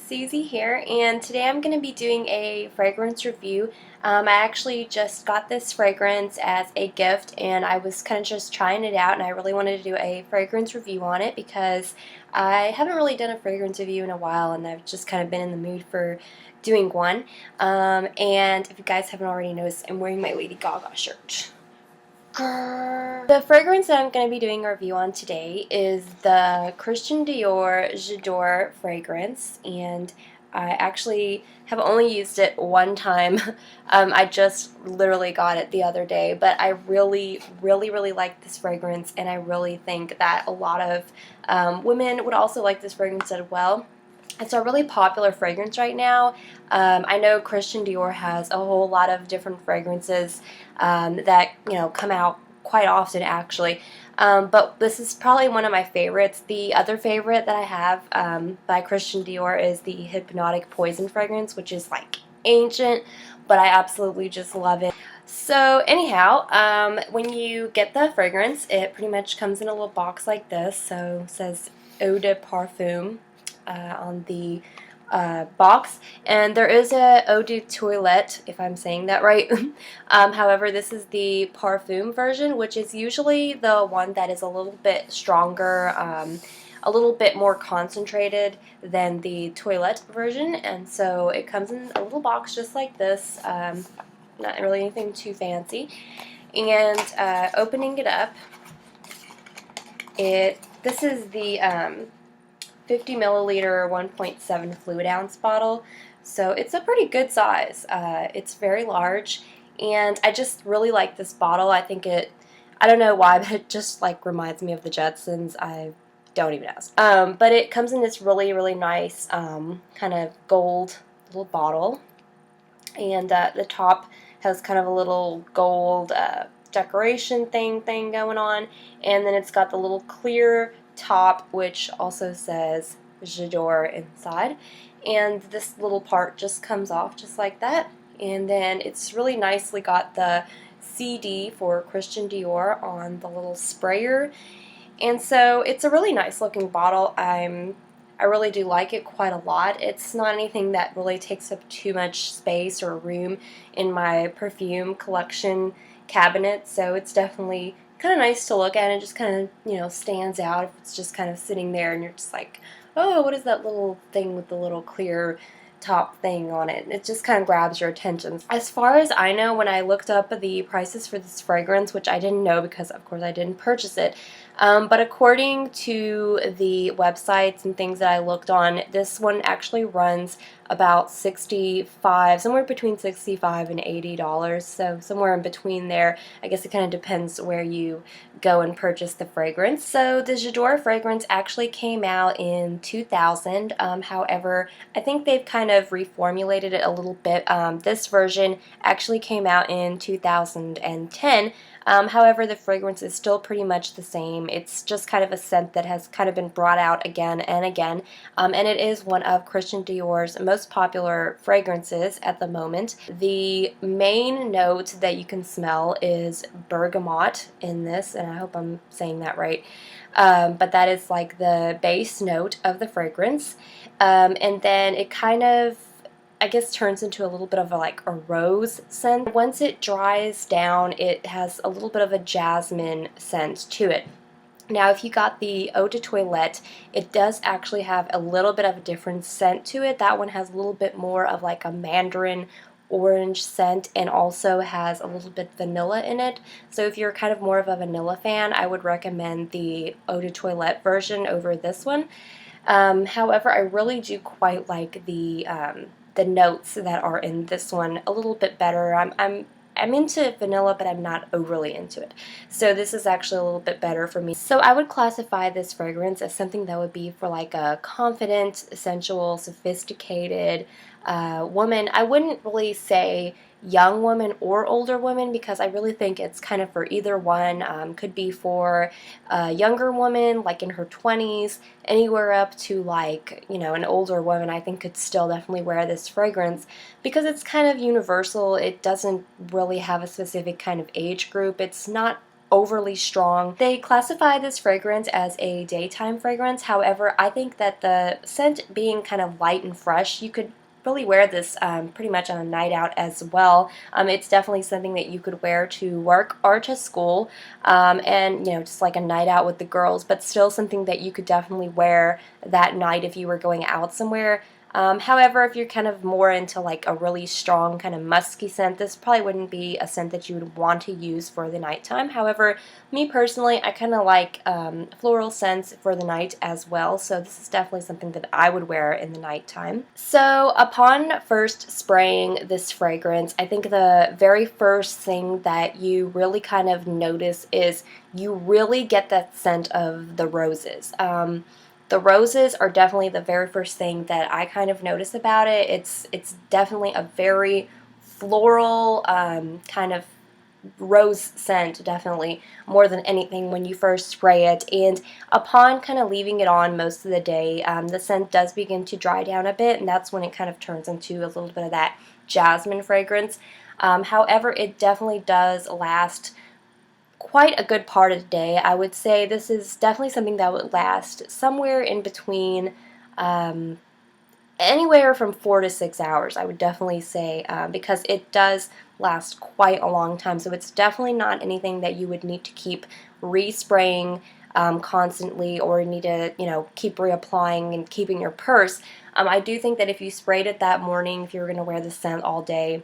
Susie here, and today I'm going to be doing a fragrance review. I actually just got this fragrance as a gift, and I was kind of just trying it out, and I really wanted to do a fragrance review on it because I haven't really done a fragrance review in a while, and I've just kind of been in the mood for doing one. And if you guys haven't already noticed, I'm wearing my Lady Gaga shirt. The fragrance that I'm going to be doing a review on today is the Christian Dior J'adore fragrance, and I actually have only used it one time. I just literally got it the other day, but I really like this fragrance, and I really think that a lot of women would also like this fragrance as well. It's a really popular fragrance right now. I know Christian Dior has a whole lot of different fragrances that come out quite often actually, but this is probably one of my favorites. The other favorite that I have by Christian Dior is the Hypnotic Poison fragrance, which is like ancient, but I absolutely just love it. So anyhow, when you get the fragrance, it pretty much comes in a little box like this. So it says Eau de Parfum on the box, and there is a Eau de Toilette, if I'm saying that right. However, this is the Parfum version, which is usually the one that is a little bit stronger, a little bit more concentrated than the Toilette version, and so it comes in a little box just like this, not really anything too fancy. And opening it up, this is the 50 milliliter 1.7 fluid ounce bottle, so it's a pretty good size. It's very large, and I just really like this bottle. I think I don't know why, but it just like reminds me of the Jetsons. I don't even ask. But it comes in this really nice kind of gold little bottle, and the top has kind of a little gold decoration thing going on, and then it's got the little clear top, which also says J'adore inside, and this little part just comes off just like that, and then it's really nicely got the CD for Christian Dior on the little sprayer, and so it's a really nice looking bottle. I really do like it quite a lot. It's not anything that really takes up too much space or room in my perfume collection cabinet, so it's definitely kind of nice to look at. It just kind of, stands out if it's just kind of sitting there and you're just like, oh, what is that little thing with the little clear top thing on it? It just kind of grabs your attention. As far as I know, when I looked up the prices for this fragrance, which I didn't know because of course I didn't purchase it, but according to the websites and things that I looked on, this one actually runs about $65, somewhere between $65 and $80, so somewhere in between there. I guess it kind of depends where you go and purchase the fragrance. So the J'adore fragrance actually came out in 2000. However, I think they've kind of reformulated it a little bit. This version actually came out in 2010. However, the fragrance is still pretty much the same. It's just kind of a scent that has kind of been brought out again and again, and it is one of Christian Dior's most popular fragrances at the moment. The main note that you can smell is bergamot in this, and I hope I'm saying that right, but that is like the base note of the fragrance, and then it kind of, I guess, turns into a little bit of like a rose scent. Once it dries down, it has a little bit of a jasmine scent to it. Now, if you got the Eau de Toilette, it does actually have a little bit of a different scent to it. That one has a little bit more of like a mandarin orange scent and also has a little bit vanilla in it. So if you're kind of more of a vanilla fan, I would recommend the Eau de Toilette version over this one. However, I really do quite like the notes that are in this one a little bit better. I'm into vanilla, but I'm not overly into it. So this is actually a little bit better for me. So I would classify this fragrance as something that would be for like a confident, sensual, sophisticated woman. I wouldn't really say young women or older women because I really think it's kind of for either one. Could be for a younger woman, like in her 20s, anywhere up to like, an older woman I think could still definitely wear this fragrance because it's kind of universal. It doesn't really have a specific kind of age group. It's not overly strong. They classify this fragrance as a daytime fragrance. However, I think that the scent being kind of light and fresh, you could really wear this pretty much on a night out as well. It's definitely something that you could wear to work or to school, and just like a night out with the girls, but still something that you could definitely wear that night if you were going out somewhere. However, if you're kind of more into like a really strong kind of musky scent, this probably wouldn't be a scent that you would want to use for the nighttime. However, me personally, I kind of like floral scents for the night as well, so this is definitely something that I would wear in the nighttime. So upon first spraying this fragrance, I think the very first thing that you really kind of notice is you really get that scent of the roses. The roses are definitely the very first thing that I kind of notice about it. It's definitely a very floral kind of rose scent, definitely, more than anything when you first spray it. And upon kind of leaving it on most of the day, the scent does begin to dry down a bit, and that's when it kind of turns into a little bit of that jasmine fragrance. However, it definitely does last quite a good part of the day. I would say this is definitely something that would last somewhere in between anywhere from 4 to 6 hours, I would definitely say, because it does last quite a long time. So it's definitely not anything that you would need to keep respraying constantly, or need to, keep reapplying and keeping your purse. I do think that if you sprayed it that morning, if you were going to wear the scent all day,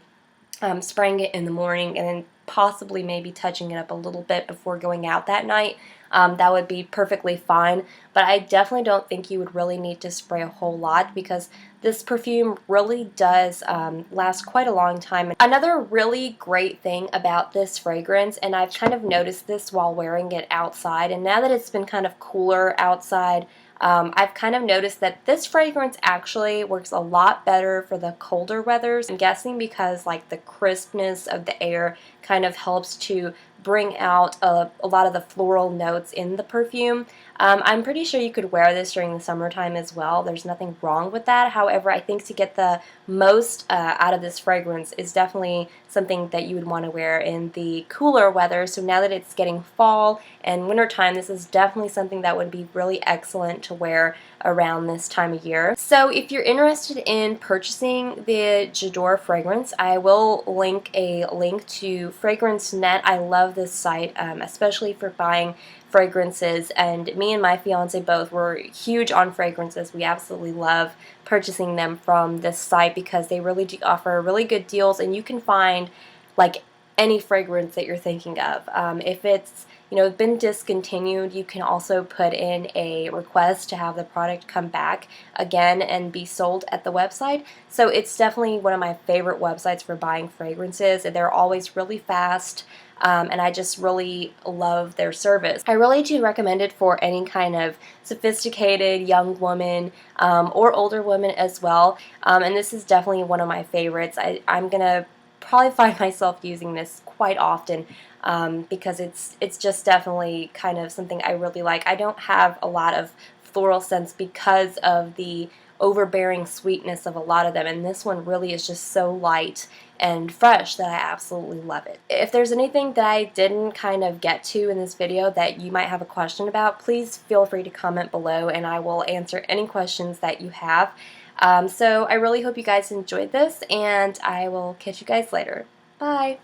spraying it in the morning and then possibly maybe touching it up a little bit before going out that night, that would be perfectly fine. But I definitely don't think you would really need to spray a whole lot, because this perfume really does last quite a long time. Another really great thing about this fragrance, and I've kind of noticed this while wearing it outside, and now that it's been kind of cooler outside, I've kind of noticed that this fragrance actually works a lot better for the colder weathers. I'm guessing because like the crispness of the air kind of helps to bring out a lot of the floral notes in the perfume. I'm pretty sure you could wear this during the summertime as well. There's nothing wrong with that. However, I think to get the most out of this fragrance is definitely something that you would want to wear in the cooler weather. So now that it's getting fall and wintertime, this is definitely something that would be really excellent to wear around this time of year. So if you're interested in purchasing the J'adore fragrance, I will link a link to FragranceNet. I love this site, especially for buying fragrances, and me and my fiance both were huge on fragrances. We absolutely love purchasing them from this site because they really do offer really good deals, and you can find like any fragrance that you're thinking of. If it's been discontinued, you can also put in a request to have the product come back again and be sold at the website. So it's definitely one of my favorite websites for buying fragrances. They're always really fast, and I just really love their service. I really do recommend it for any kind of sophisticated young woman or older woman as well, and this is definitely one of my favorites. I'm gonna probably find myself using this quite often because it's just definitely kind of something I really like. I don't have a lot of floral scents because of the overbearing sweetness of a lot of them, and this one really is just so light and fresh that I absolutely love it. If there's anything that I didn't kind of get to in this video that you might have a question about, please feel free to comment below and I will answer any questions that you have. So I really hope you guys enjoyed this, and I will catch you guys later. Bye!